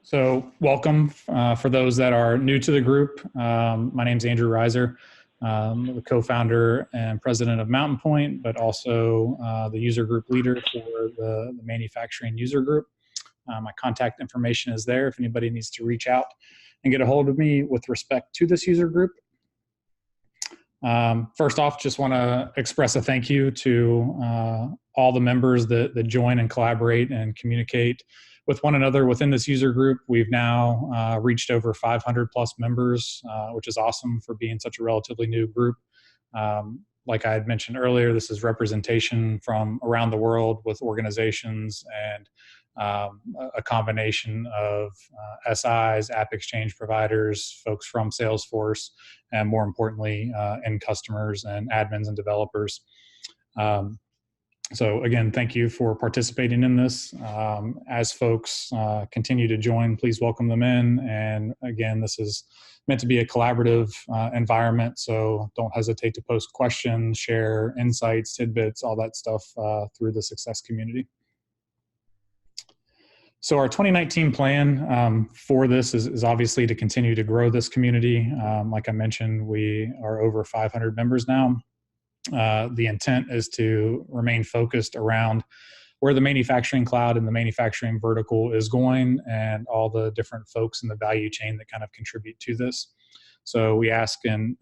So welcome for those that are new to the group. My name is Andrew Reiser. I'm the co-founder and president of Mountain Point, but also the user group leader for the manufacturing user group. My contact information is there if anybody needs to reach out and get a hold of me with respect to this user group. First off, just want to express a thank you to all the members that join and collaborate and communicate with one another within this user group. We've now reached over 500 plus members, which is awesome for being such a relatively new group. Like I had mentioned earlier, this is representation from around the world with organizations and a combination of SIs, app exchange providers, folks from Salesforce, and more importantly, end customers and admins and developers. So again, thank you for participating in this. As folks continue to join, please welcome them in. And again, this is meant to be a collaborative environment, so don't hesitate to post questions, share insights, tidbits, all that stuff through the Success community. So our 2019 plan for this is obviously to continue to grow this community. Like I mentioned, we are over 500 members now. The intent is to remain focused around where the manufacturing cloud and the manufacturing vertical is going and all the different folks in the value chain that kind of contribute to this. So we ask and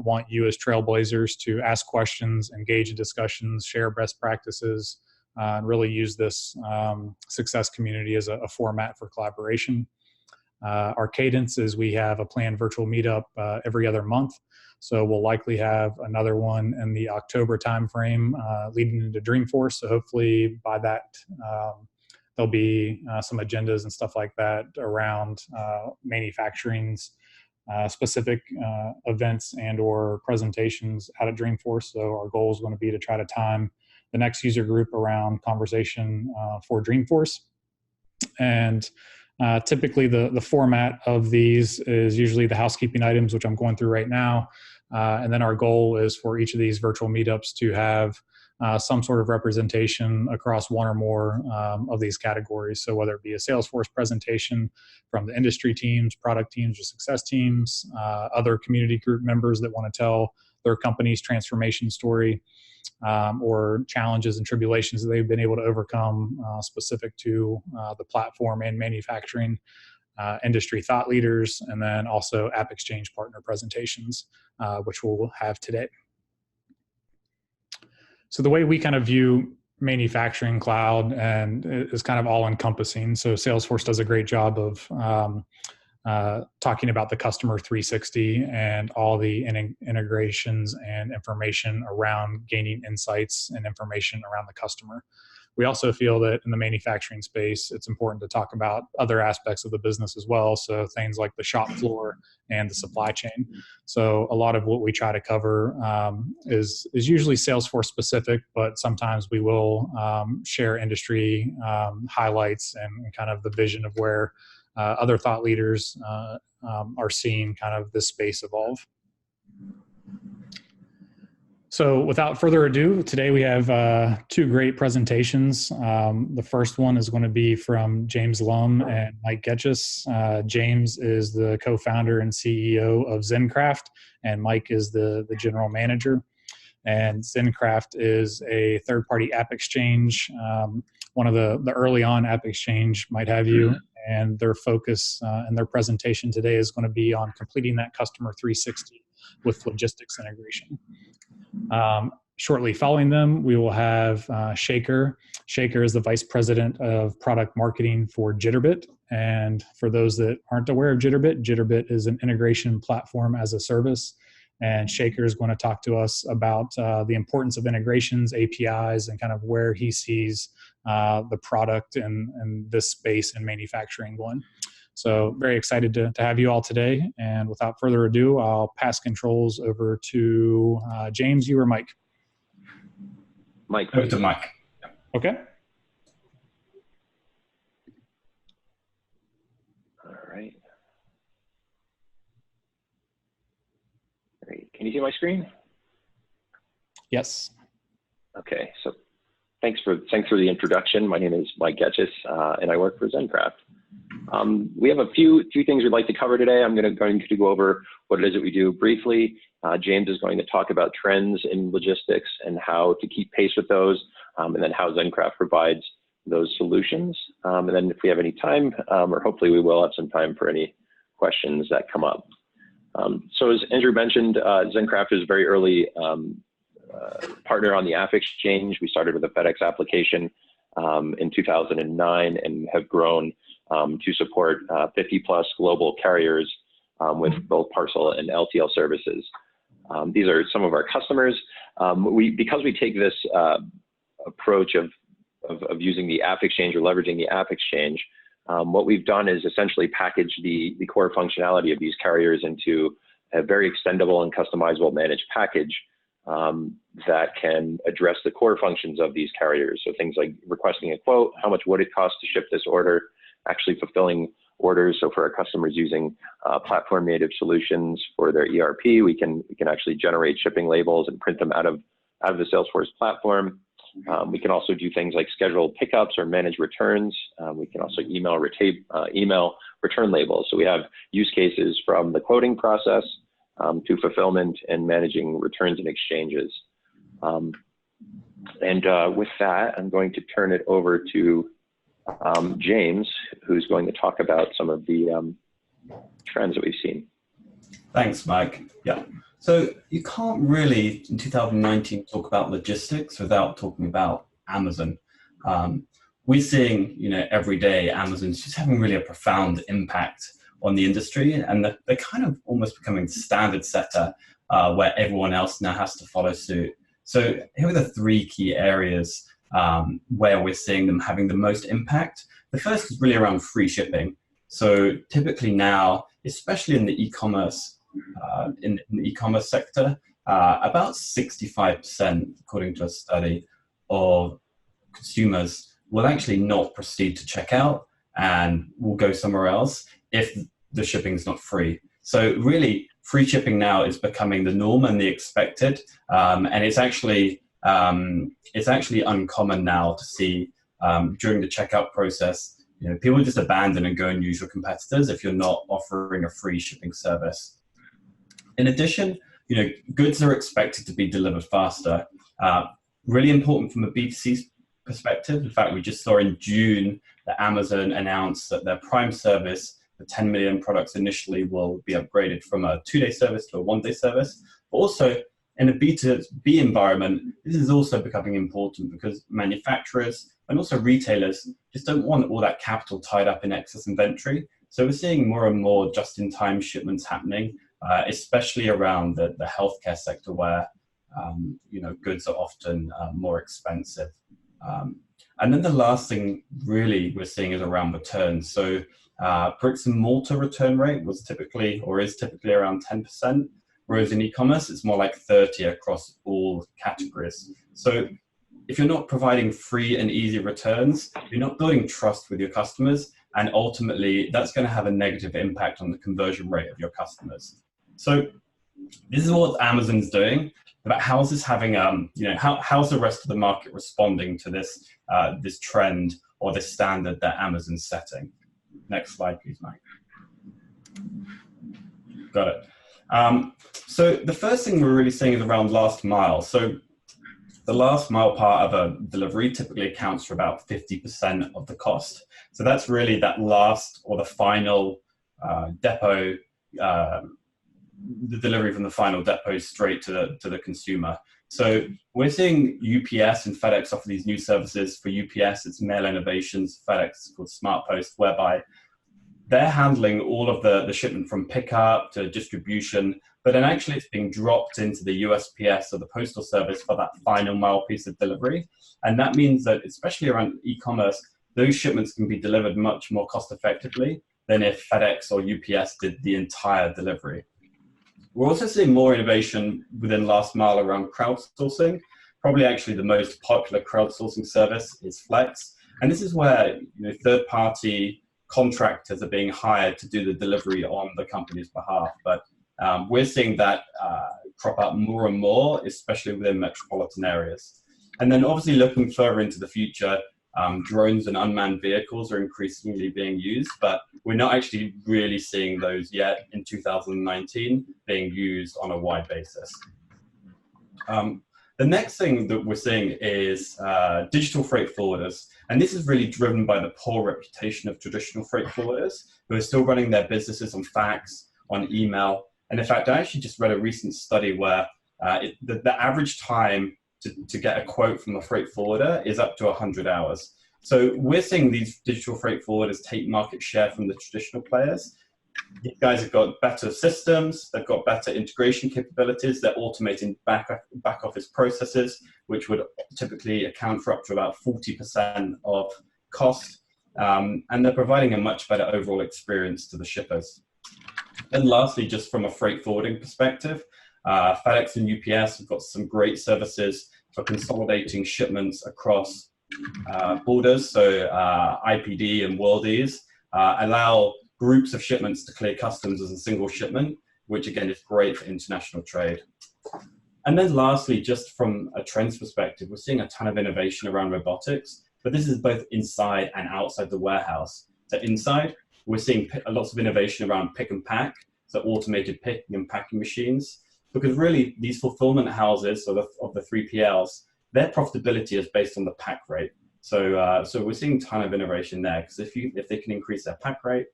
want you as trailblazers to ask questions, engage in discussions, share best practices, and really use this Success community as a format for collaboration. Our cadence is we have a planned virtual meetup every other month. So we'll likely have another one in the October timeframe leading into Dreamforce. So hopefully by that, there'll be some agendas and stuff like that around manufacturing's specific events and or presentations out at Dreamforce. So our goal is going to be to try to time the next user group around conversation for Dreamforce. And typically the format of these is usually the housekeeping items, which I'm going through right now. And then our goal is for each of these virtual meetups to have some sort of representation across one or more of these categories. So whether it be a Salesforce presentation from the industry teams, product teams, or success teams, other community group members that want to tell their company's transformation story, or challenges and tribulations that they've been able to overcome specific to the platform and manufacturing, industry thought leaders, and then also app exchange partner presentations, which we'll have today. So the way we kind of view manufacturing cloud and is kind of all encompassing. So Salesforce does a great job of talking about the customer 360 and all the integrations and information around gaining insights and information around the customer. We also feel that in the manufacturing space, it's important to talk about other aspects of the business as well. So things like the shop floor and the supply chain. So a lot of what we try to cover is usually Salesforce specific, but sometimes we will share industry highlights and kind of the vision of where other thought leaders are seeing kind of this space evolve. So without further ado, today we have two great presentations. The first one is going to be from James Lumb and Mike Getchis. James is the co-founder and CEO of Zenkraft, and Mike is the general manager. And Zenkraft is a third-party app exchange, one of the early on app exchange might have you. And their focus and their presentation today is going to be on completing that customer 360 with logistics integration. Shortly following them, we will have Shekar. Shekar is the vice president of product marketing for Jitterbit. And for those that aren't aware of Jitterbit, Jitterbit is an integration platform as a service. And Shekar is going to talk to us about the importance of integrations, APIs, and kind of where he sees the product and this space in manufacturing going. So very excited to have you all today. And without further ado, I'll pass controls over to James, you or Mike? Mike. Over to Mike. Okay. All right. Great. Can you see my screen? Yes. Okay. So thanks for the introduction. My name is Mike Getchis, and I work for Zenkraft. We have a few things we'd like to cover today. I'm going to go over what it is that we do briefly. James is going to talk about trends in logistics and how to keep pace with those, and then how Zenkraft provides those solutions. And then if we have any time, or hopefully we will have some time for any questions that come up. So as Andrew mentioned, Zenkraft is a very early partner on the App Exchange. We started with a FedEx application in 2009 and have grown to support 50 plus global carriers with both parcel and LTL services. These are some of our customers. Because we take this approach of using the App Exchange or leveraging the App Exchange, what we've done is essentially package the core functionality of these carriers into a very extendable and customizable managed package that can address the core functions of these carriers. So things like requesting a quote, how much would it cost to ship this order, actually fulfilling orders. So for our customers using platform native solutions for their ERP, we can actually generate shipping labels and print them out of the Salesforce platform. We can also do things like schedule pickups or manage returns. We can also email return labels. So we have use cases from the quoting process to fulfillment and managing returns and exchanges. With that, I'm going to turn it over to James, who's going to talk about some of the trends that we've seen. Thanks, Mike. Yeah. So you can't really, in 2019, talk about logistics without talking about Amazon. We're seeing, every day Amazon's just having really a profound impact on the industry, and they're kind of almost becoming the standard setter where everyone else now has to follow suit. So here are the three key areas where we're seeing them having the most impact. The first is really around free shipping. So typically now, especially in the e-commerce sector, about 65%, according to a study, of consumers will actually not proceed to checkout and will go somewhere else if the shipping is not free. So really, free shipping now is becoming the norm and the expected, and it's actually uncommon now to see during the checkout process, people just abandon and go and use your competitors if you're not offering a free shipping service. In addition, goods are expected to be delivered faster. Really important from a B2C perspective. In fact, we just saw in June that Amazon announced that their Prime service, the 10 million products initially, will be upgraded from a 2-day service to a 1-day service. But also in a B2B environment, this is also becoming important because manufacturers and also retailers just don't want all that capital tied up in excess inventory. So we're seeing more and more just-in-time shipments happening, especially around the healthcare sector where goods are often more expensive. And then the last thing really we're seeing is around returns. So bricks and mortar return rate is typically around 10%, whereas in e-commerce it's more like 30% across all categories. So if you're not providing free and easy returns, you're not building trust with your customers, and ultimately that's going to have a negative impact on the conversion rate of your customers. So this is what Amazon's doing. But how is this having, how's the rest of the market responding to this this trend or this standard that Amazon's setting? Next slide, please, Mike. Got it. So the first thing we're really seeing is around last mile. So the last mile part of a delivery typically accounts for about 50% of the cost. So that's really that last or the final depot, the delivery from the final depot straight to the consumer. So we're seeing UPS and FedEx offer these new services. For UPS, it's Mail Innovations. FedEx is called SmartPost, whereby they're handling all of the shipment from pickup to distribution, but then actually it's being dropped into the USPS or the Postal Service for that final mile piece of delivery. And that means that, especially around e-commerce, those shipments can be delivered much more cost effectively than if FedEx or UPS did the entire delivery. We're also seeing more innovation within last mile around crowdsourcing. Probably actually the most popular crowdsourcing service is Flex. And this is where third-party contractors are being hired to do the delivery on the company's behalf. But we're seeing that crop up more and more, especially within metropolitan areas. And then obviously looking further into the future, drones and unmanned vehicles are increasingly being used, but we're not actually really seeing those yet in 2019 being used on a wide basis. The next thing that we're seeing is digital freight forwarders. And this is really driven by the poor reputation of traditional freight forwarders who are still running their businesses on fax, on email. And in fact, I actually just read a recent study where the average time to get a quote from a freight forwarder is up to 100 hours. So we're seeing these digital freight forwarders take market share from the traditional players. These guys have got better systems, they've got better integration capabilities, they're automating back office processes, which would typically account for up to about 40% of cost, and they're providing a much better overall experience to the shippers. And lastly, just from a freight forwarding perspective, FedEx and UPS have got some great services for consolidating shipments across borders, so IPD and Worldies allow groups of shipments to clear customs as a single shipment, which again is great for international trade. And then lastly, just from a trends perspective, we're seeing a ton of innovation around robotics, but this is both inside and outside the warehouse. So inside, we're seeing lots of innovation around pick and pack, so automated picking and packing machines, because really these fulfillment houses of the 3PLs, their profitability is based on the pack rate. So we're seeing a ton of innovation there, because if they can increase their pack rate,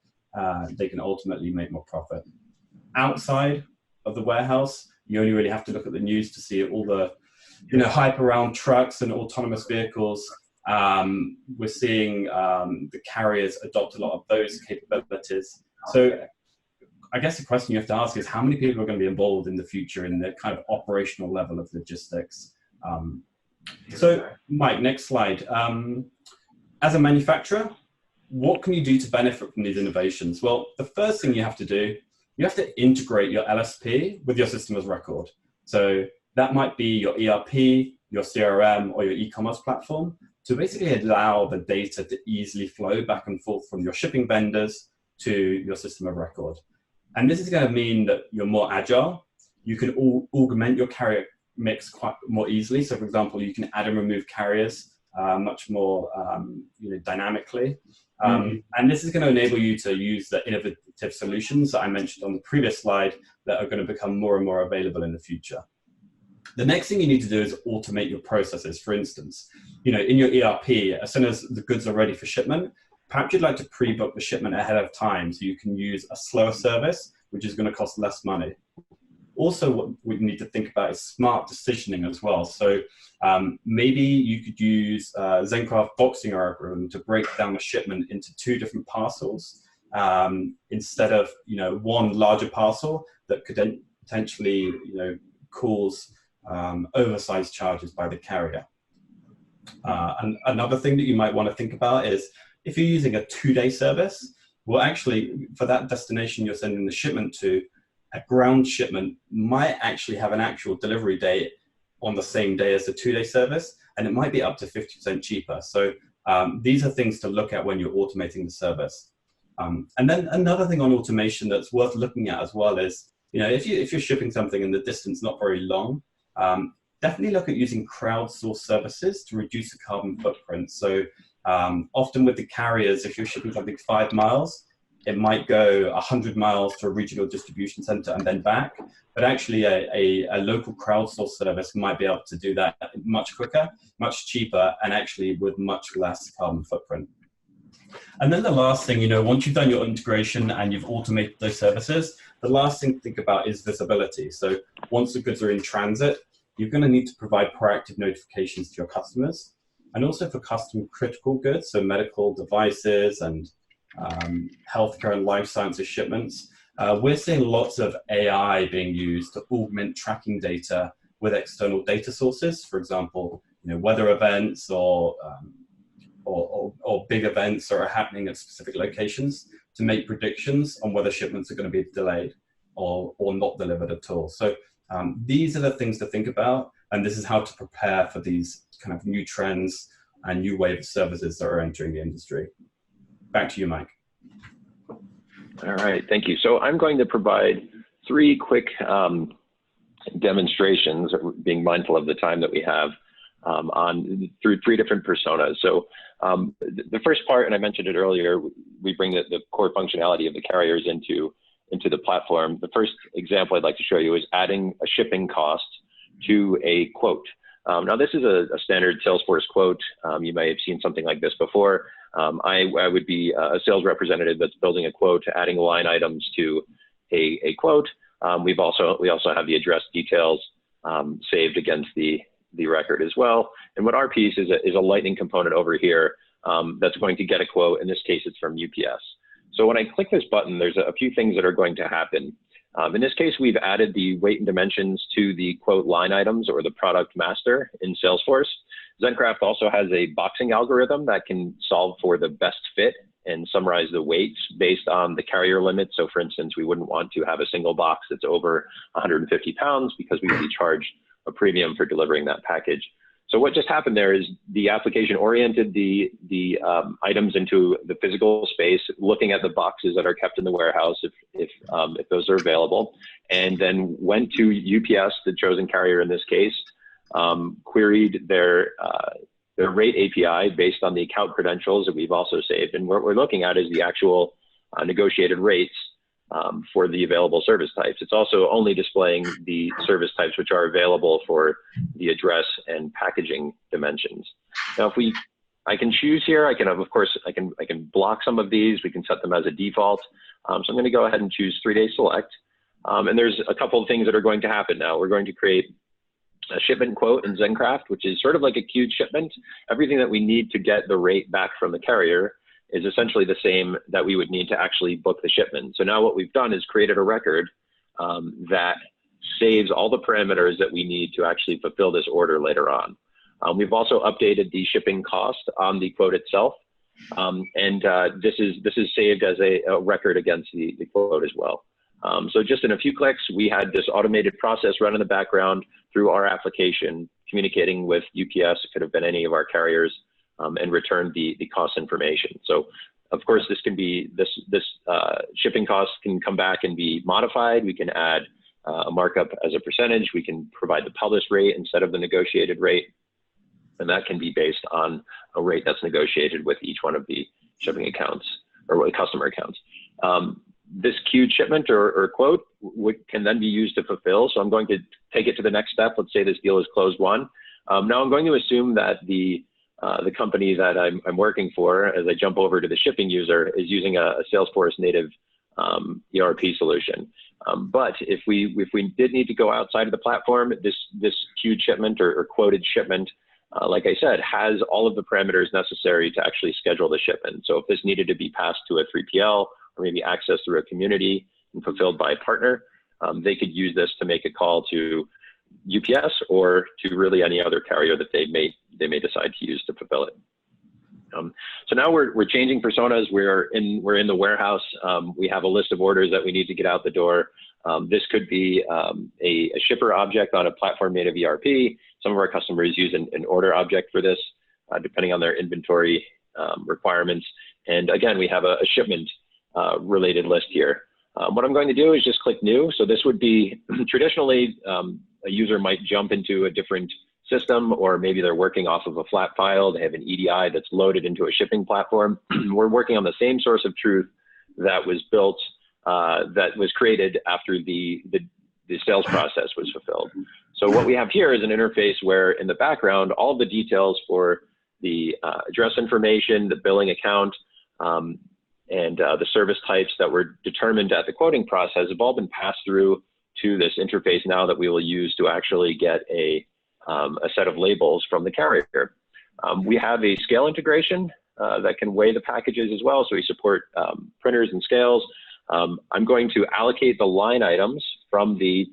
they can ultimately make more profit. Outside of the warehouse, you only really have to look at the news to see all the hype around trucks and autonomous vehicles. We're seeing the carriers adopt a lot of those capabilities. So I guess the question you have to ask is how many people are going to be involved in the future in the kind of operational level of logistics? So Mike, next slide. As a manufacturer, what can you do to benefit from these innovations? Well, the first thing you have to do, you have to integrate your LSP with your system of record. So that might be your ERP, your CRM, or your e-commerce platform to basically allow the data to easily flow back and forth from your shipping vendors to your system of record. And this is going to mean that you're more agile. You can augment your carrier mix quite more easily. So for example, you can add and remove carriers much more dynamically. And this is going to enable you to use the innovative solutions that I mentioned on the previous slide that are going to become more and more available in the future. The next thing you need to do is automate your processes. For instance, in your ERP, as soon as the goods are ready for shipment, perhaps you'd like to pre-book the shipment ahead of time so you can use a slower service, which is going to cost less money. Also, what we need to think about is smart decisioning as well. So maybe you could use Zenkraft boxing algorithm to break down a shipment into 2 different parcels instead of one larger parcel that could then potentially cause oversized charges by the carrier. And another thing that you might want to think about is if you're using a 2-day service, well, actually for that destination you're sending the shipment to, a ground shipment might actually have an actual delivery date on the same day as the 2-day service, and it might be up to 50% cheaper. So these are things to look at when you're automating the service. And then another thing on automation that's worth looking at as well is, if you're shipping something and the distance not very long, definitely look at using crowdsourced services to reduce the carbon footprint. So often with the carriers, if you're shipping something 5 miles, it might go 100 miles to a regional distribution center and then back. But actually a local crowdsourced service might be able to do that much quicker, much cheaper, and actually with much less carbon footprint. And then the last thing, once you've done your integration and you've automated those services, the last thing to think about is visibility. So once the goods are in transit, you're going to need to provide proactive notifications to your customers. And also for custom critical goods, so medical devices and healthcare and life sciences shipments, we're seeing lots of AI being used to augment tracking data with external data sources. For example, weather events or big events that are happening at specific locations to make predictions on whether shipments are going to be delayed or not delivered at all. So these are the things to think about, and this is how to prepare for these kind of new trends and new wave of services that are entering the industry. Back to you, Mike. All right, thank you. So I'm going to provide 3 quick demonstrations, being mindful of the time that we have, through 3 different personas. So The first part, and I mentioned it earlier, we bring the core functionality of the carriers into the platform. The first example I'd like to show you is adding a shipping cost to a quote. Now, this is a standard Salesforce quote. You may have seen something like this before. I would be a sales representative that's building a quote, adding line items to a quote. We also have the address details saved against the record as well. And what our piece is a lightning component over here that's going to get a quote. In this case, it's from UPS. So when I click this button, there's a few things that are going to happen. In this case, we've added the weight and dimensions to the quote line items or the product master in Salesforce. Zenkraft also has a boxing algorithm that can solve for the best fit and summarize the weights based on the carrier limit. So for instance, we wouldn't want to have a single box that's over 150 pounds because we would be charged a premium for delivering that package. So what just happened there is the application oriented the items into the physical space, looking at the boxes that are kept in the warehouse if those are available, and then went to UPS, the chosen carrier in this case, queried their rate API based on the account credentials that we've also saved. And what we're looking at is the actual negotiated rates for the available service types. It's also only displaying the service types which are available for the address and packaging dimensions. Now, I can choose here. I can block some of these. We can set them as a default. So I'm going to go ahead and choose 3-day select. And there's a couple of things that are going to happen now. We're going to create a shipment quote in Zenkraft, which is sort of like a queued shipment. Everything that we need to get the rate back from the carrier is essentially the same that we would need to actually book the shipment. So now what we've done is created a record that saves all the parameters that we need to actually fulfill this order later on. We've also updated the shipping cost on the quote itself. This is saved as a record against the quote as well. So just in a few clicks, we had this automated process run in the background through our application, communicating with UPS, it could have been any of our carriers, and returned the cost information. So of course, this shipping cost can come back and be modified. We can add a markup as a percentage. We can provide the published rate instead of the negotiated rate. And that can be based on a rate that's negotiated with each one of the shipping accounts or customer accounts. This queued shipment or quote can then be used to fulfill. So I'm going to take it to the next step. Let's say this deal is closed won. Now I'm going to assume that the company that I'm working for, as I jump over to the shipping user, is using a Salesforce native ERP solution. But if we did need to go outside of the platform, this queued shipment or quoted shipment, like I said, has all of the parameters necessary to actually schedule the shipment. So if this needed to be passed to a 3PL or maybe accessed through a community and fulfilled by a partner, they could use this to make a call to UPS or to really any other carrier that they may decide to use to fulfill it. So now we're changing personas. We're in the warehouse. We have a list of orders that we need to get out the door. This could be a shipper object on a platform native ERP. Some of our customers use an order object for this, depending on their inventory requirements. And again, we have a shipment related list here. What I'm going to do is just click new. So this would be traditionally a user might jump into a different system, or maybe they're working off of a flat file. They have an EDI that's loaded into a shipping platform. We're working on the same source of truth that was built, that was created after the sales process was fulfilled. So what we have here is an interface where in the background, all the details for the address information, the billing account, and the service types that were determined at the quoting process have all been passed through to this interface now that we will use to actually get a set of labels from the carrier. We have a scale integration that can weigh the packages as well, so we support printers and scales. I'm going to allocate the line items from the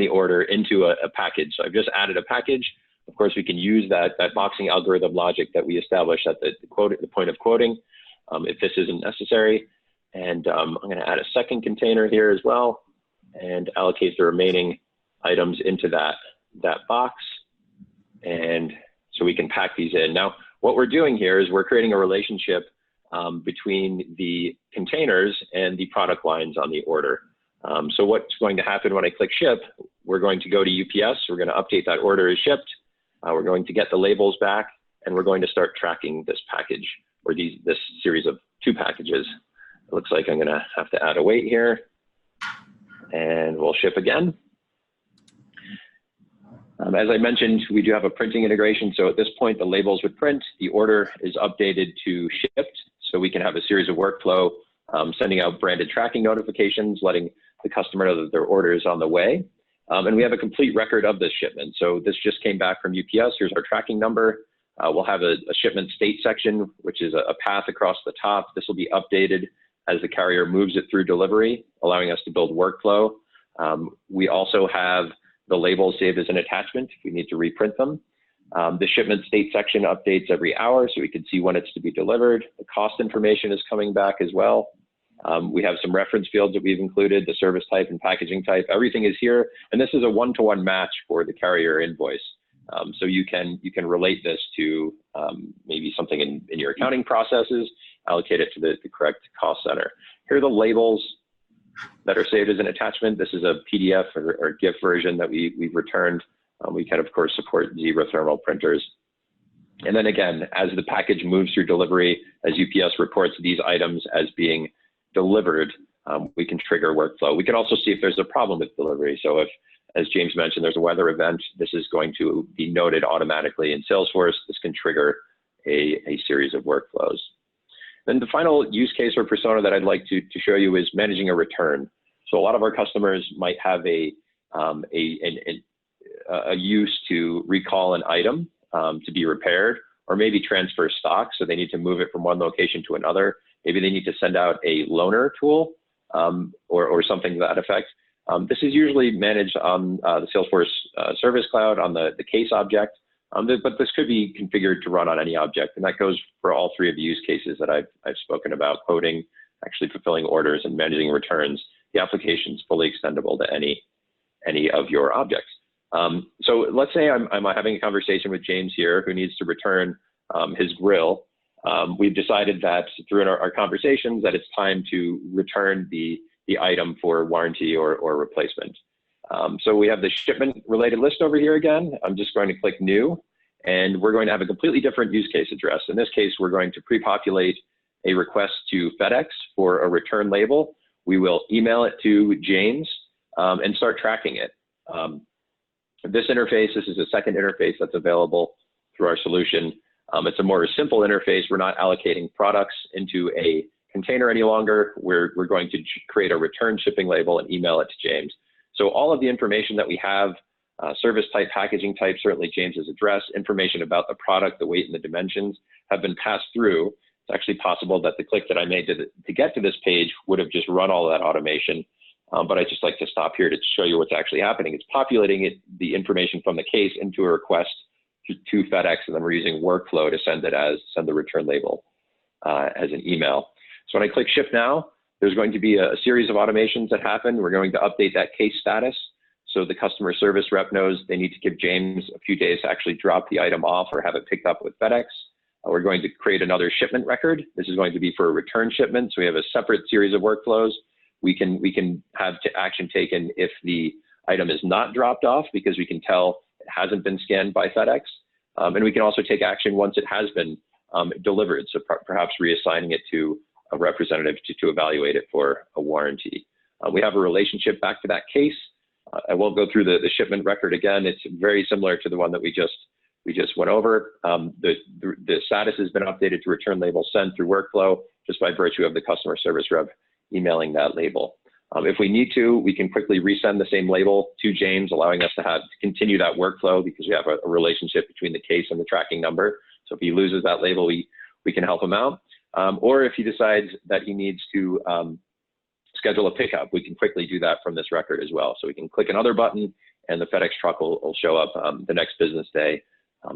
order into a package. So I've just added a package. Of course, we can use that boxing algorithm logic that we established at the point of quoting if this isn't necessary. And I'm going to add a second container here as well and allocate the remaining items into that box. And so we can pack these in. Now, what we're doing here is we're creating a relationship between the containers and the product lines on the order. So what's going to happen when I click ship, we're going to go to UPS. We're going to update that order as shipped. We're going to get the labels back. and we're going to start tracking this package, or this series of 2 packages. It looks like I'm gonna have to add a wait here, and we'll ship again. As I mentioned, we do have a printing integration. So at this point, the labels would print, the order is updated to shipped. So we can have a series of workflow, sending out branded tracking notifications, letting the customer know that their order is on the way. And we have a complete record of this shipment. So this just came back from UPS. Here's our tracking number. We'll have a shipment state section, which is a path across the top. This will be updated as the carrier moves it through delivery, allowing us to build workflow. We also have the labels saved as an attachment if we need to reprint them. The shipment state section updates every hour, so we can see when it's to be delivered. The cost information is coming back as well. We have some reference fields that we've included, the service type and packaging type. Everything is here, and this is a one-to-one match for the carrier invoice. So you can relate this to maybe something in your accounting processes, allocate it to the correct cost center. Here are the labels that are saved as an attachment. This is a PDF or GIF version that we've returned. We can, of course, support zero-thermal printers. And then again, as the package moves through delivery, as UPS reports these items as being delivered, we can trigger workflow. We can also see if there's a problem with delivery. So if, as James mentioned, there's a weather event, this is going to be noted automatically in Salesforce. This can trigger a series of workflows. Then the final use case or persona that I'd like to show you is managing a return. So a lot of our customers might have a use to recall an item to be repaired, or maybe transfer stock. So they need to move it from one location to another. Maybe they need to send out a loaner tool or something to that effect. This is usually managed on the Salesforce Service Cloud on the case object, but this could be configured to run on any object, and that goes for all 3 of the use cases that I've spoken about: coding, actually fulfilling orders, and managing returns. The application is fully extendable to any of your objects. So let's say I'm having a conversation with James here, who needs to return his grill. We've decided that through our conversations that it's time to return the item for warranty or replacement. So we have the shipment related list over here again. I'm just going to click new, and we're going to have a completely different use case address. In this case, we're going to pre-populate a request to FedEx for a return label. We will email it to James and start tracking it. This interface, this is a second interface that's available through our solution. It's a more simple interface. We're not allocating products into a container any longer. We're going to create a return shipping label and email it to James. So all of the information that we have, service type, packaging type, certainly James's address, information about the product, the weight and the dimensions have been passed through. It's actually possible that the click that I made to get to this page would have just run all of that automation. But I just like to stop here to show you what's actually happening. It's populating the information from the case into a request to FedEx, and then we're using workflow to send the return label as an email. So when I click ship now, there's going to be a series of automations that happen. We're going to update that case status. So the customer service rep knows they need to give James a few days to actually drop the item off or have it picked up with FedEx. We're going to create another shipment record. This is going to be for a return shipment. So we have a separate series of workflows. We can have action taken if the item is not dropped off, because we can tell it hasn't been scanned by FedEx. And we can also take action once it has been delivered. So perhaps reassigning it to a representative to evaluate it for a warranty. We have a relationship back to that case. I won't go through the shipment record again. It's very similar to the one that we just went over. The status has been updated to return label sent through workflow, just by virtue of the customer service rep emailing that label. If we need to, we can quickly resend the same label to James, allowing us to continue that workflow, because we have a relationship between the case and the tracking number. So if he loses that label, we can help him out. Or if he decides that he needs to schedule a pickup, we can quickly do that from this record as well. So we can click another button, and the FedEx truck will show up the next business day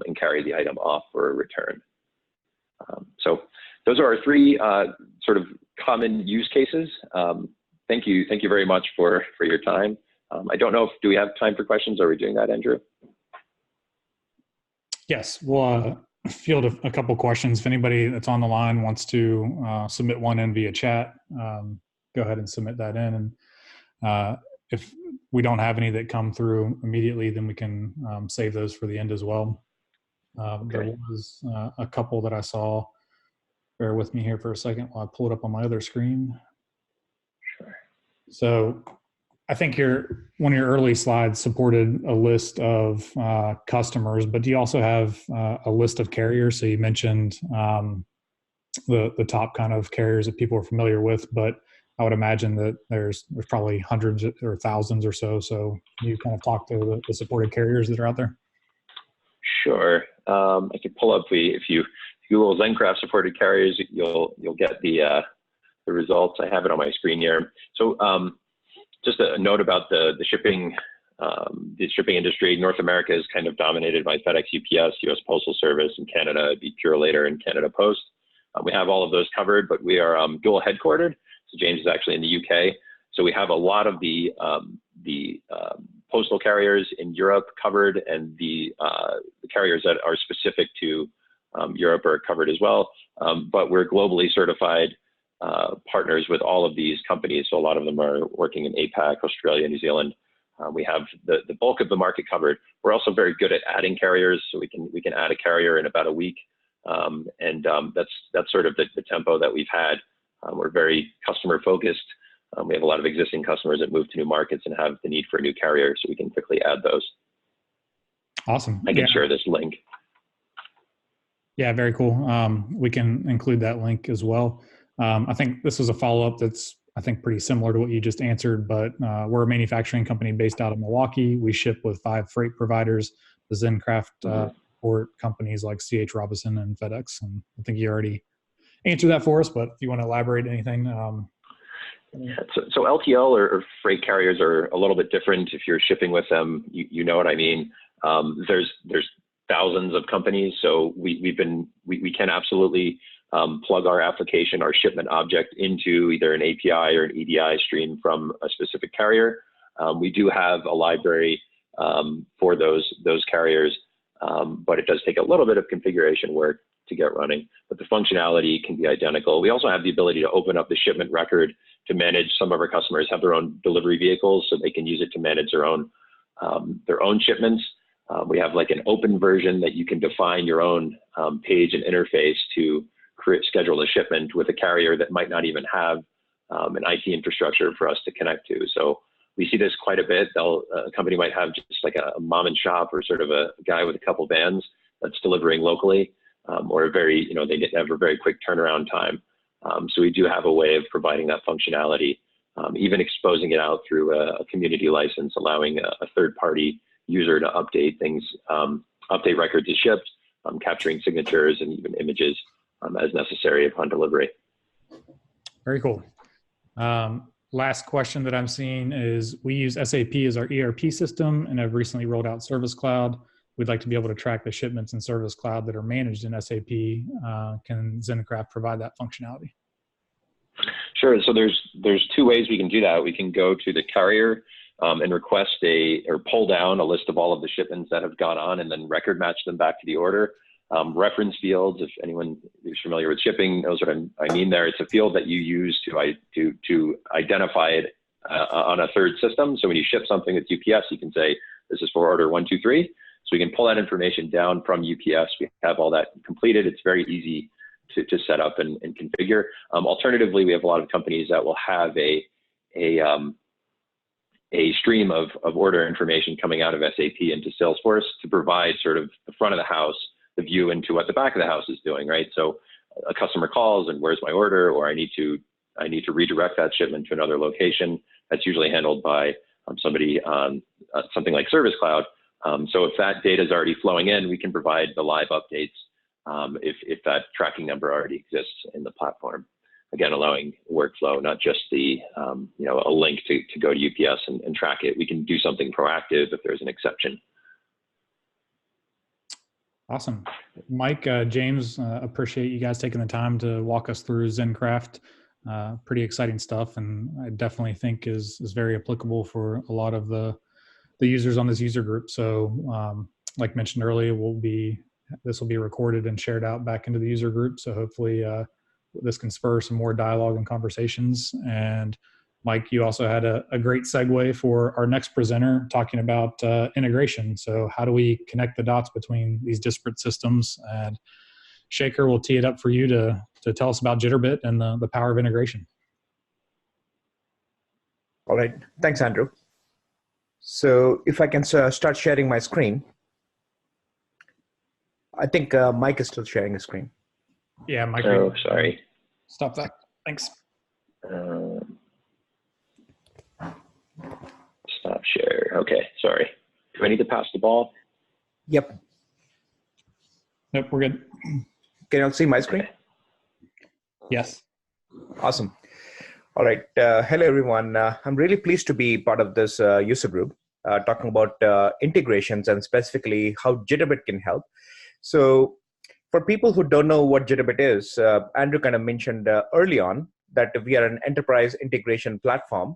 and carry the item off for a return. So those are our 3 sort of common use cases. Thank you very much for your time. I don't know do we have time for questions? Are we doing that, Andrew? Yes, we'll field a couple questions. If anybody that's on the line wants to submit one in via chat, go ahead and submit that in. And if we don't have any that come through immediately, then we can save those for the end as well. There was a couple that I saw. Bear with me here for a second while I pull it up on my other screen. Sure. So I think one of your early slides supported a list of customers, but do you also have a list of carriers? So you mentioned the top kind of carriers that people are familiar with, but I would imagine that there's probably hundreds or thousands or so. So can you kind of talk to the supported carriers that are out there? Sure. I could pull up if you Google Zenkraft supported carriers, you'll get the results. I have it on my screen here. So just a note about the shipping industry. North America is kind of dominated by FedEx, UPS, US Postal Service. In Canada, it'd be Purolator and Canada Post. We have all of those covered, but we are dual headquartered. So James is actually in the UK. So we have a lot of the postal carriers in Europe covered, and the carriers that are specific to Europe are covered as well. But we're globally certified partners with all of these companies. So a lot of them are working in APAC, Australia, New Zealand. We have the bulk of the market covered. We're also very good at adding carriers. So we can add a carrier in about a week. That's sort of the tempo that we've had. We're very customer focused. We have a lot of existing customers that move to new markets and have the need for a new carrier, so we can quickly add those. Awesome. I can share this link. Yeah, very cool. We can include that link as well. I think this was a follow-up that's, I think, pretty similar to what you just answered, but we're a manufacturing company based out of Milwaukee. We ship with 5 freight providers, the Zenkraft or companies like C.H. Robinson and FedEx. And I think you already answered that for us, but if you want to elaborate anything. So LTL or freight carriers are a little bit different. If you're shipping with them, you know what I mean. There's thousands of companies, so we can absolutely plug our application, our shipment object, into either an API or an EDI stream from a specific carrier. We do have a library for those carriers, but it does take a little bit of configuration work to get running, but the functionality can be identical. We also have the ability to open up the shipment record to manage. Some of our customers have their own delivery vehicles, so they can use it to manage their own shipments. We have like an open version that you can define your own page and interface to schedule a shipment with a carrier that might not even have an IT infrastructure for us to connect to. So we see this quite a bit. A company might have just like a mom and shop, or sort of a guy with a couple vans that's delivering locally, or they have a very quick turnaround time. So we do have a way of providing that functionality, even exposing it out through a community license, allowing a third-party user to update things, update records as shipped, capturing signatures and even images as necessary upon delivery. Very cool. Last question that I'm seeing is, we use SAP as our ERP system and have recently rolled out Service Cloud. We'd like to be able to track the shipments in Service Cloud that are managed in SAP. Can Zenkraft provide that functionality? Sure. So there's 2 ways we can do that. We can go to the carrier and request or pull down a list of all of the shipments that have gone on, and then record match them back to the order. Reference fields, if anyone is familiar with shipping knows what I mean there. It's a field that you use to identify it on a third system. So when you ship something with UPS, you can say, this is for order 1, 2, 3. So we can pull that information down from UPS. We have all that completed. It's very easy to set up and configure. Alternatively, we have a lot of companies that will have a stream of order information coming out of SAP into Salesforce to provide sort of the front of the house, the view into what the back of the house is doing, right? So a customer calls and, where's my order? Or I need to redirect that shipment to another location. That's usually handled by somebody on something like Service Cloud. So if that data is already flowing in, we can provide the live updates if that tracking number already exists in the platform. Again, allowing workflow, not just a link to go to UPS and track it. We can do something proactive if there's an exception. Awesome. Mike, James, appreciate you guys taking the time to walk us through Zenkraft. Pretty exciting stuff, and I definitely think is very applicable for a lot of the users on this user group. So like mentioned earlier, this will be recorded and shared out back into the user group. So hopefully this can spur some more dialogue and conversations. And Mike, you also had a great segue for our next presenter talking about integration. So how do we connect the dots between these disparate systems? And Shekar will tee it up for you to tell us about Jitterbit and the power of integration. All right. Thanks, Andrew. So if I can start sharing my screen. I think Mike is still sharing his screen. Yeah, Mike. Oh, sorry. Stop that. Thanks. Stop share. Okay, sorry. Do I need to pass the ball? Yep. Nope, we're good. Can you all see my screen? Okay. Yes. Awesome. All right. Hello, everyone. I'm really pleased to be part of this user group talking about integrations and specifically how Jitterbit can help. So for people who don't know what Jitterbit is, Andrew kind of mentioned early on that we are an enterprise integration platform.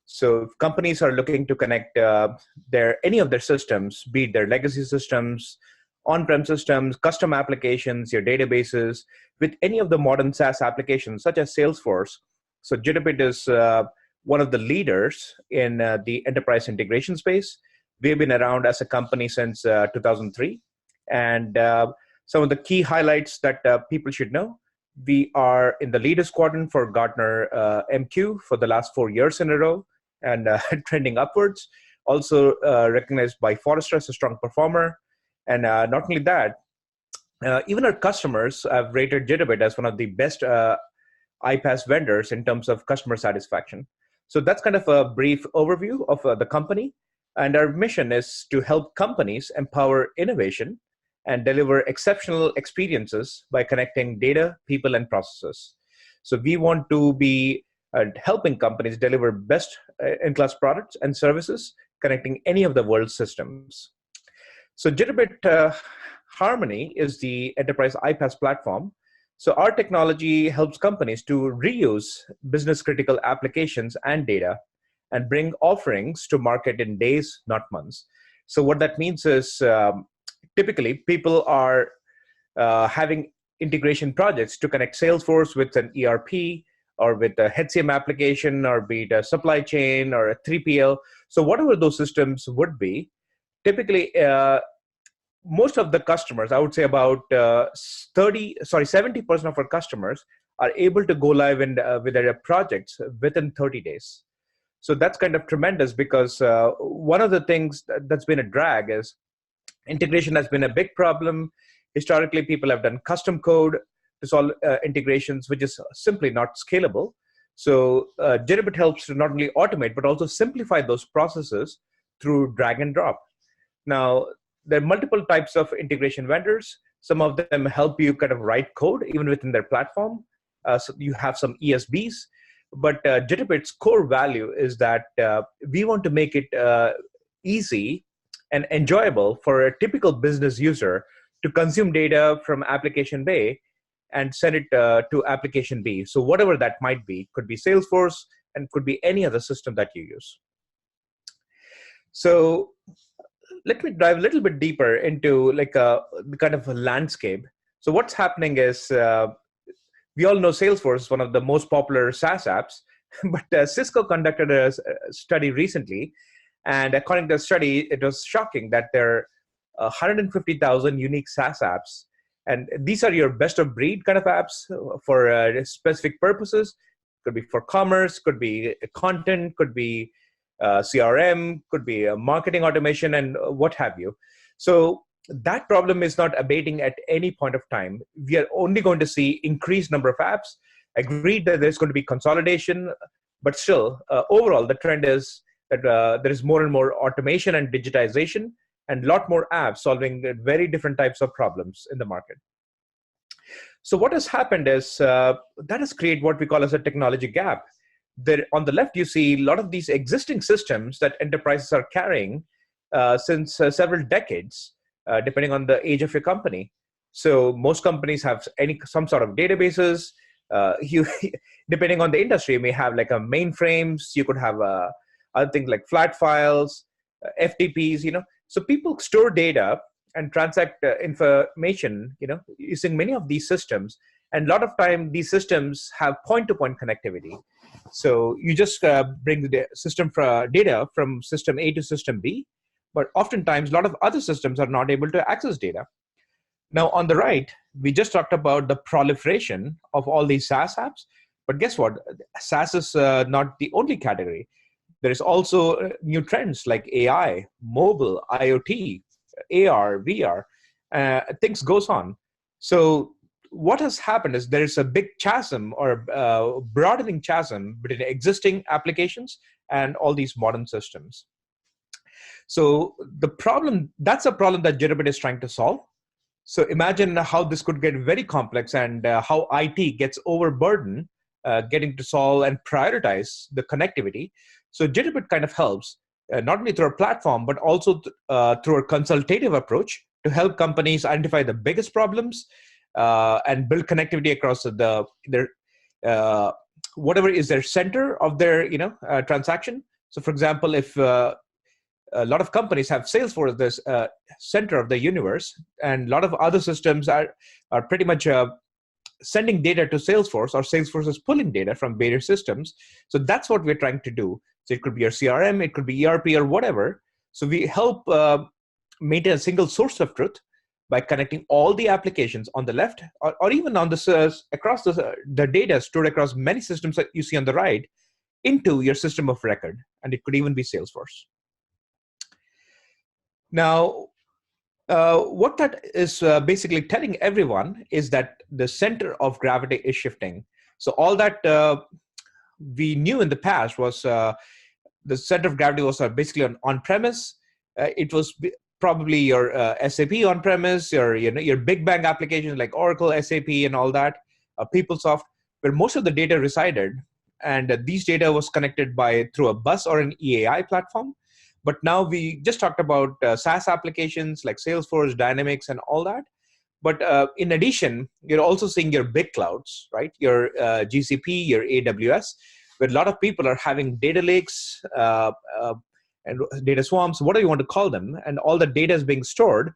So if companies are looking to connect any of their systems, be it their legacy systems, on-prem systems, custom applications, your databases, with any of the modern SaaS applications such as Salesforce. So Jitterbit is one of the leaders in the enterprise integration space. We've been around as a company since 2003. And some of the key highlights that people should know: we are in the leaders quadrant for Gartner MQ for the last 4 years in a row, and trending upwards. Also recognized by Forrester as a strong performer. And not only that, even our customers have rated Jitterbit as one of the best iPaaS vendors in terms of customer satisfaction. So that's kind of a brief overview of the company. And our mission is to help companies empower innovation and deliver exceptional experiences by connecting data, people, and processes. So we want to be helping companies deliver best in-class products and services, connecting any of the world's systems. So Jitterbit Harmony is the enterprise iPaaS platform. So our technology helps companies to reuse business-critical applications and data and bring offerings to market in days, not months. So what that means is typically people are having integration projects to connect Salesforce with an ERP or with a HCM application, or be it a supply chain or a 3PL. So whatever those systems would be, typically most of the customers, I would say about 70% of our customers are able to go live with their projects within 30 days. So that's kind of tremendous, because one of the things that's been a drag is integration has been a big problem. Historically, people have done custom code to solve integrations, which is simply not scalable. So Jitterbit helps to not only automate, but also simplify those processes through drag and drop. Now, there are multiple types of integration vendors. Some of them help you kind of write code even within their platform. So you have some ESBs. But Jitterbit's core value is that we want to make it easy and enjoyable for a typical business user to consume data from application A and send it to application B. So whatever that might be, could be Salesforce and could be any other system that you use. So let me dive a little bit deeper into like the kind of a landscape. So what's happening is we all know Salesforce is one of the most popular SaaS apps, but Cisco conducted a study recently, and according to the study, it was shocking that there are 150,000 unique SaaS apps, and these are your best of breed kind of apps for specific purposes. Could be for commerce, could be content, could be CRM, could be marketing automation, and what have you. So that problem is not abating at any point of time. We are only going to see increased number of apps. Agreed that there's going to be consolidation, but still, overall, the trend is that there is more and more automation and digitization, and a lot more apps solving very different types of problems in the market. So what has happened is that has created what we call as a technology gap. There, on the left, you see a lot of these existing systems that enterprises are carrying since several decades, depending on the age of your company. So most companies have some sort of databases. Depending on the industry, you may have like a mainframes. You could have other things like flat files, FTPs. So people store data and transact information, using many of these systems. And a lot of time, these systems have point-to-point connectivity. So you just bring the system data from system A to system B, but oftentimes a lot of other systems are not able to access data. Now, on the right, we just talked about the proliferation of all these SaaS apps, but guess what? SaaS is not the only category. There is also new trends like AI, mobile, IoT, AR, VR, things goes on. So what has happened is there is a big chasm or broadening chasm between existing applications and all these modern systems. So that's a problem that Jitterbit is trying to solve. So imagine how this could get very complex and how IT gets overburdened getting to solve and prioritize the connectivity. So Jitterbit kind of helps, not only through our platform, but also through a consultative approach to help companies identify the biggest problems and build connectivity across their whatever is their center of their transaction. So for example, if a lot of companies have Salesforce, this center of the universe, and a lot of other systems are pretty much sending data to Salesforce, or Salesforce is pulling data from various systems. So that's what we're trying to do. So it could be your CRM, it could be ERP or whatever. So we help maintain a single source of truth by connecting all the applications on the left, or even on the across the data stored across many systems that you see on the right into your system of record, and it could even be Salesforce. Now, what that is basically telling everyone is that the center of gravity is shifting. So all that we knew in the past was the center of gravity was basically on-premise. It was probably your SAP on-premise, your big bang applications like Oracle, SAP, and all that, PeopleSoft, where most of the data resided, and these data was connected through a bus or an EAI platform. But now we just talked about SaaS applications like Salesforce, Dynamics, and all that. But in addition, you're also seeing your big clouds, right? Your GCP, your AWS, where a lot of people are having data lakes and data swamps, whatever you want to call them, and all the data is being stored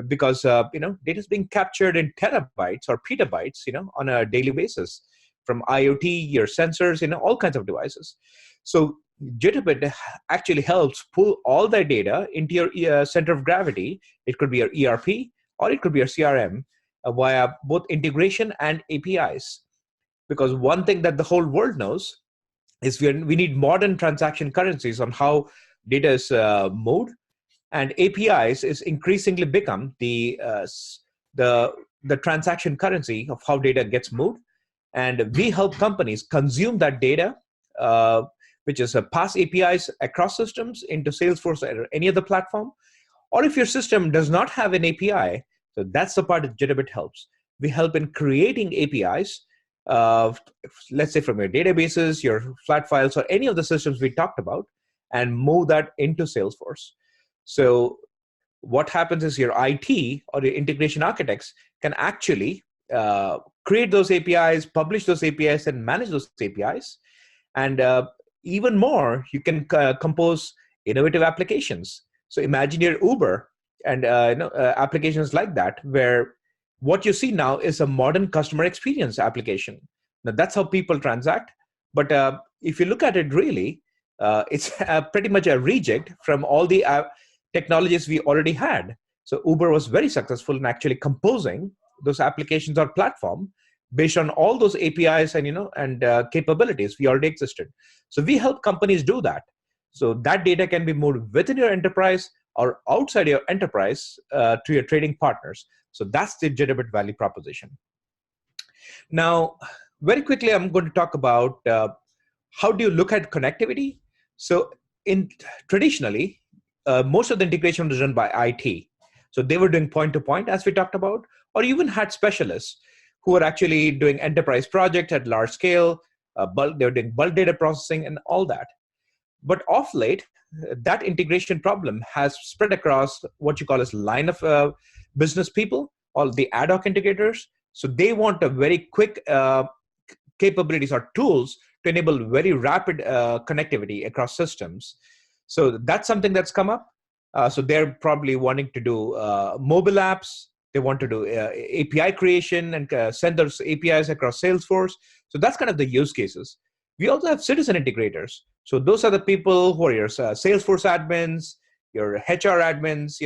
because data is being captured in terabytes or petabytes, on a daily basis from IoT, your sensors, all kinds of devices. So Jitterbit actually helps pull all that data into your center of gravity. It could be your ERP or it could be your CRM via both integration and APIs. Because one thing that the whole world knows is we need modern transaction currencies on how data is moved, and APIs is increasingly become the transaction currency of how data gets moved. And we help companies consume that data, which is pass APIs across systems into Salesforce or any other platform. Or if your system does not have an API, so that's the part that Jitterbit helps. We help in creating APIs, let's say from your databases, your flat files, or any of the systems we talked about, and move that into Salesforce. So what happens is your IT or your integration architects can actually create those APIs, publish those APIs, and manage those APIs. And even more, you can compose innovative applications. So imagine your Uber and applications like that, where what you see now is a modern customer experience application. Now that's how people transact. But if you look at it really, it's pretty much a reject from all the technologies we already had. So Uber was very successful in actually composing those applications or platform based on all those APIs and capabilities we already existed. So we help companies do that. So that data can be moved within your enterprise or outside your enterprise to your trading partners. So that's the Jitterbit value proposition. Now, very quickly, I'm going to talk about how do you look at connectivity. So traditionally, most of the integration was done by IT. So they were doing point-to-point, as we talked about, or even had specialists who were actually doing enterprise projects at large scale. They were doing bulk data processing and all that. But of late, that integration problem has spread across what you call as line of business people, all the ad hoc integrators. So they want a very quick capabilities or tools to enable very rapid connectivity across systems. So that's something that's come up. So they're probably wanting to do mobile apps, They want to do API creation and send those APIs across Salesforce. So that's kind of the use cases. We also have citizen integrators. So those are the people who are your Salesforce admins, your HR admins,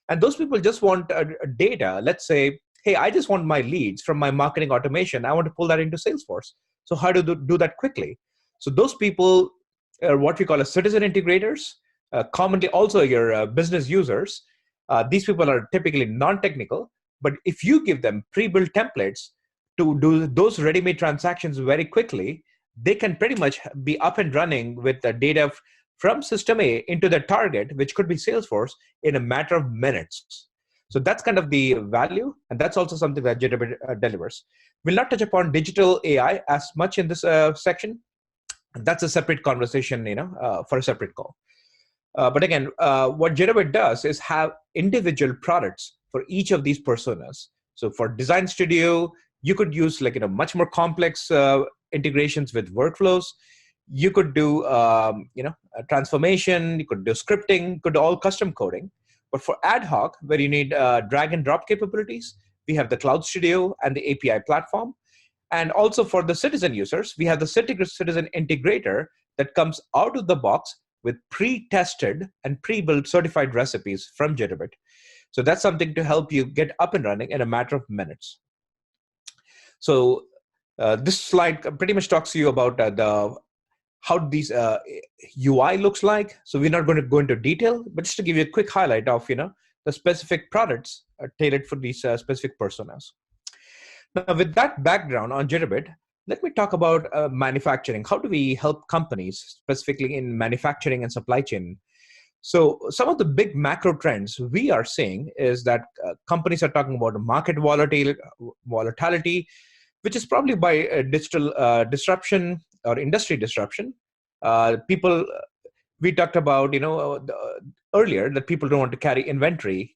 and those people just want data. Let's say, hey, I just want my leads from my marketing automation. I want to pull that into Salesforce. So how to do that quickly? So those people are what we call as citizen integrators, commonly also your business users. These people are typically non-technical, but if you give them pre-built templates to do those ready-made transactions very quickly, they can pretty much be up and running with the data from system A into the target, which could be Salesforce, in a matter of minutes. So that's kind of the value, and that's also something that Jitterbit delivers. We'll not touch upon digital AI as much in this section. That's a separate conversation, for a separate call. But again, what Jitterbit does is have individual products for each of these personas. So for Design Studio, you could use much more complex integrations with workflows. You could do transformation. You could do scripting. You could do all custom coding. But for ad hoc, where you need drag and drop capabilities, we have the Cloud Studio and the API platform. And also for the citizen users, we have the citizen integrator that comes out of the box with pre-tested and pre-built certified recipes from Jitterbit. So that's something to help you get up and running in a matter of minutes. So this slide pretty much talks to you about how these UI looks like. So we're not going to go into detail, but just to give you a quick highlight of the specific products tailored for these specific personas. Now, with that background on Jitterbit, let me talk about manufacturing. How do we help companies, specifically in manufacturing and supply chain? So some of the big macro trends we are seeing is that companies are talking about market volatility, which is probably by digital disruption or industry disruption. We talked about, earlier that people don't want to carry inventory,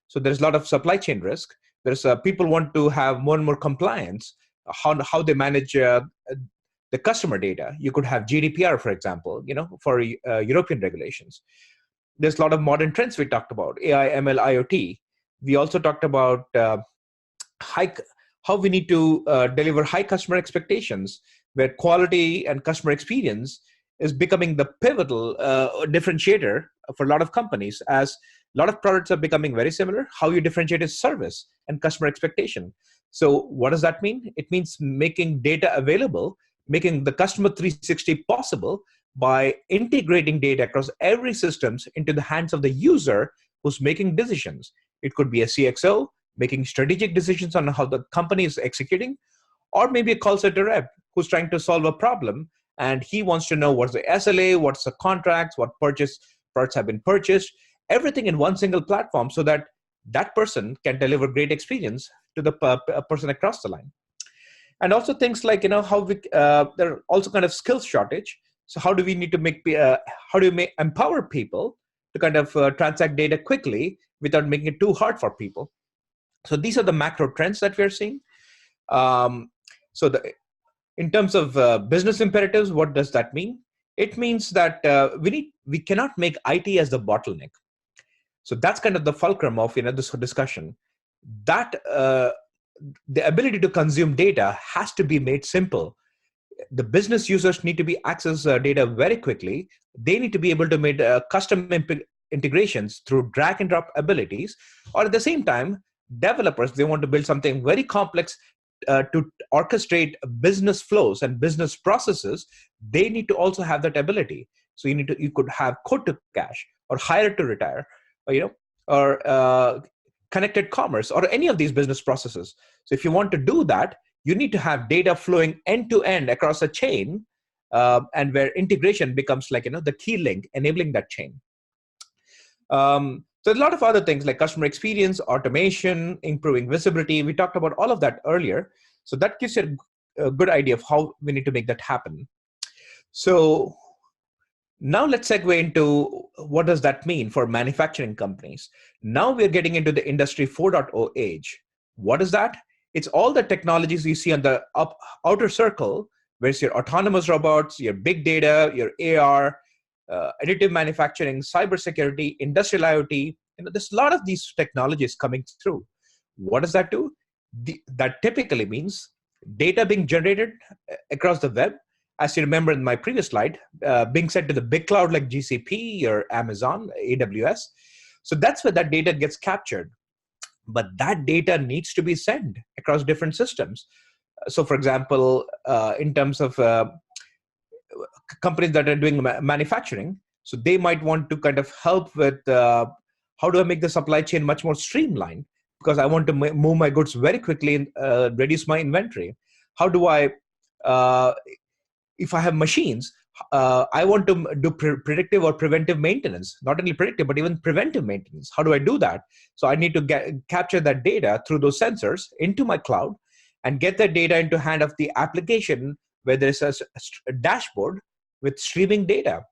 so there's a lot of supply chain risk. There's people want to have more and more compliance, how they manage the customer data. You could have GDPR, for example, for European regulations. There's a lot of modern trends we talked about, AI, ML, IoT. We also talked about how we need to deliver high customer expectations, where quality and customer experience is becoming the pivotal differentiator for a lot of companies, as a lot of products are becoming very similar. How you differentiate is service and customer expectation. So what does that mean? It means making data available, making the customer 360 possible by integrating data across every systems into the hands of the user who's making decisions. It could be a CXO making strategic decisions on how the company is executing, or maybe a call center rep who's trying to solve a problem and he wants to know what's the SLA, what's the contracts, what parts have been purchased, everything in one single platform, so that that person can deliver great experience to the person across the line. And also things like, how we, there are also kind of skills shortage. So how do we need to empower people to kind of transact data quickly without making it too hard for people? So these are the macro trends that we're seeing. In terms of business imperatives, what does that mean? It means that we cannot make IT as the bottleneck. So that's kind of the fulcrum of this discussion. That the ability to consume data has to be made simple. The business users need to be access data very quickly. They need to be able to make custom integrations through drag and drop abilities, or at the same time, developers, they want to build something very complex to orchestrate business flows and business processes. They need to also have that ability. So you could have quote to cash or hire to retire, or connected commerce, or any of these business processes. So if you want to do that, you need to have data flowing end to end across a chain, and where integration becomes like the key link enabling that chain. So a lot of other things like customer experience, automation, improving visibility. We talked about all of that earlier. So that gives you a good idea of how we need to make that happen. So now let's segue into what does that mean for manufacturing companies. Now we're getting into the Industry 4.0 age. What is that? It's all the technologies you see on the outer circle, where it's your autonomous robots, your big data, your AR, additive manufacturing, cybersecurity, industrial IoT. There's a lot of these technologies coming through. What does that do? That typically means data being generated across the web. As you remember in my previous slide, being sent to the big cloud like GCP or Amazon, AWS. So that's where that data gets captured. But that data needs to be sent across different systems. So for example, in terms of companies that are doing manufacturing, so they might want to kind of help with how do I make the supply chain much more streamlined? Because I want to move my goods very quickly and reduce my inventory. How do I, if I have machines, I want to do predictive or preventive maintenance, not only predictive, but even preventive maintenance. How do I do that? So I need to capture that data through those sensors into my cloud and get that data into hand of the application where there's a dashboard with streaming data.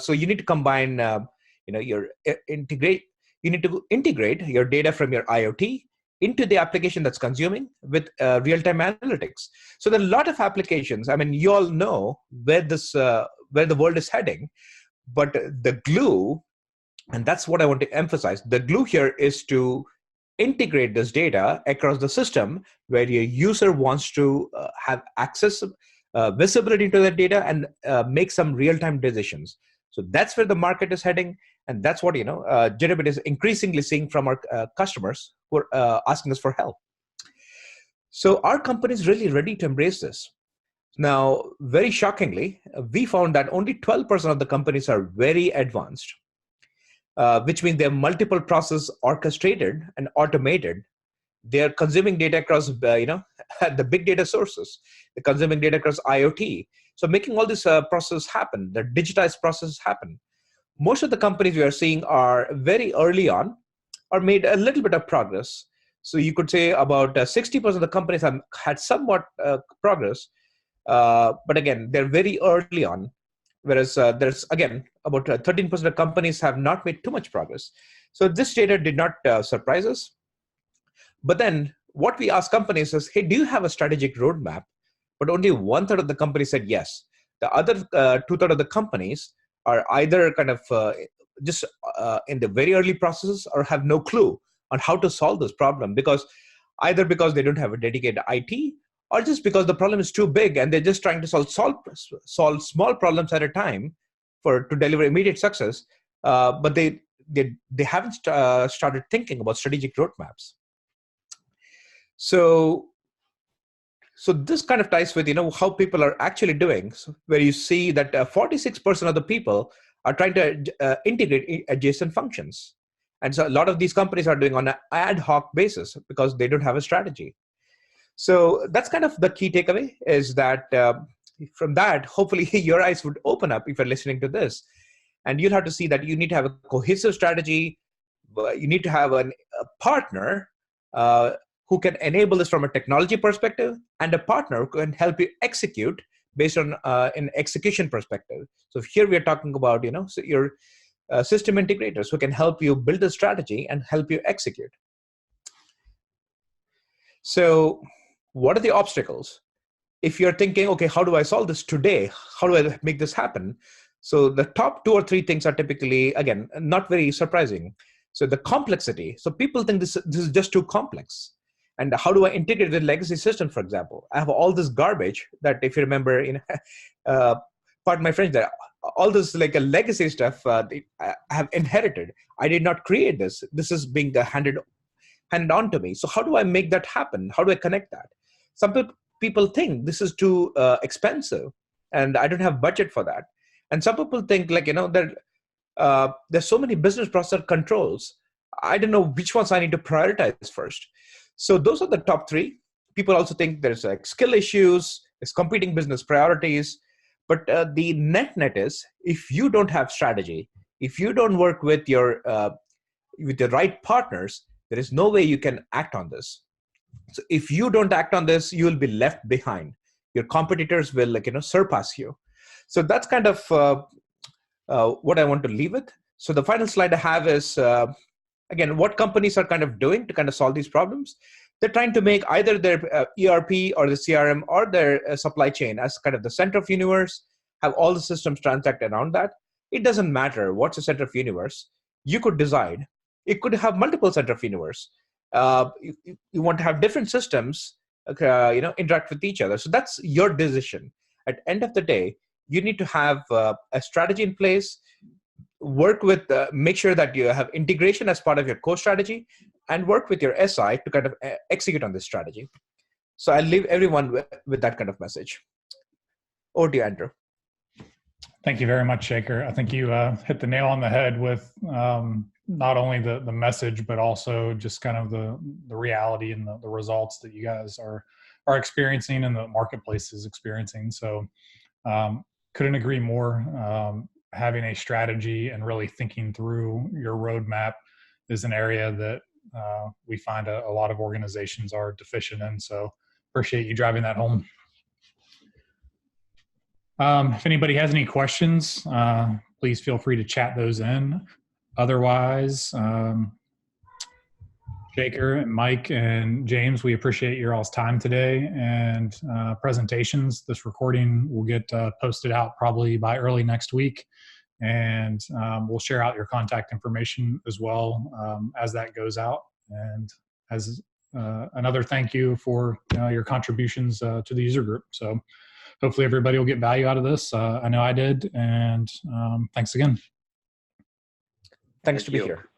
So you need to combine, you need to integrate your data from your IoT into the application that's consuming with real-time analytics. So there are a lot of applications. I mean, you all know where the world is heading, but the glue, and that's what I want to emphasize, the glue here is to integrate this data across the system where your user wants to have access, visibility to that data and make some real-time decisions. So that's where the market is heading. And that's what, Jitterbit is increasingly seeing from our customers who are asking us for help. So our company is really ready to embrace this. Now, very shockingly, we found that only 12% of the companies are very advanced, which means they have multiple processes orchestrated and automated. They are consuming data across, the big data sources. They're consuming data across IoT. So making all these processes happen, the digitized processes happen. Most of the companies we are seeing are very early on or made a little bit of progress. So you could say about 60% of the companies have had somewhat progress. But again, they're very early on. Whereas there's, again, about 13% of companies have not made too much progress. So this data did not surprise us. But then what we asked companies is, hey, do you have a strategic roadmap? But only 1/3 of the companies said yes. The other 2/3 of the companies are either kind of just in the very early processes or have no clue on how to solve this problem, because either because they don't have a dedicated IT or just because the problem is too big and they're just trying to solve small problems at a time to deliver immediate success, but they haven't started thinking about strategic roadmaps. So this kind of ties with how people are actually doing, where you see that 46% of the people are trying to integrate adjacent functions. And so a lot of these companies are doing on an ad hoc basis because they don't have a strategy. So that's kind of the key takeaway, is that from that, hopefully your eyes would open up if you're listening to this. And you'll have to see that you need to have a cohesive strategy. You need to have a partner who can enable this from a technology perspective, and a partner who can help you execute based on an execution perspective. So here we are talking about, so your system integrators who can help you build a strategy and help you execute. So what are the obstacles? If you're thinking, okay, how do I solve this today? How do I make this happen? So the top 2 or 3 things are typically, again, not very surprising. So the complexity. So people think this is just too complex. And how do I integrate the legacy system, for example? I have all this garbage that, if you remember, pardon my French, there, all this like a legacy stuff I have inherited. I did not create this. This is being handed on to me. So how do I make that happen? How do I connect that? Some people think this is too expensive and I don't have budget for that. And some people think there's so many business process controls. I don't know which ones I need to prioritize first. So those are the top 3. People also think there's like skill issues, there's competing business priorities. But the net is, if you don't have strategy, if you don't work with the right partners, there is no way you can act on this. So if you don't act on this, you will be left behind. Your competitors will surpass you. So that's kind of what I want to leave with. So the final slide I have is, again, what companies are kind of doing to kind of solve these problems. They're trying to make either their ERP or the CRM or their supply chain as kind of the center of universe, have all the systems transact around that. It doesn't matter what's the center of universe. You could decide. It could have multiple center of universe. You want to have different systems, interact with each other. So that's your decision. At the end of the day, you need to have a strategy in place, work with, make sure that you have integration as part of your core strategy, and work with your SI to kind of execute on this strategy. So I'll leave everyone with that kind of message. Over to you, Andrew. Thank you very much, Shekar. I think you hit the nail on the head with not only the message, but also just kind of the reality and the results that you guys are experiencing and the marketplace is experiencing. So couldn't agree more. Having a strategy and really thinking through your roadmap is an area that we find a lot of organizations are deficient in. So appreciate you driving that home. If anybody has any questions, please feel free to chat those in. Otherwise, Shekar, Mike, and James, we appreciate your all's time today and presentations. This recording will get posted out probably by early next week, and we'll share out your contact information as well as that goes out. And as another thank you for your contributions to the user group. So hopefully everybody will get value out of this. I know I did, and thanks again. Thanks to be here.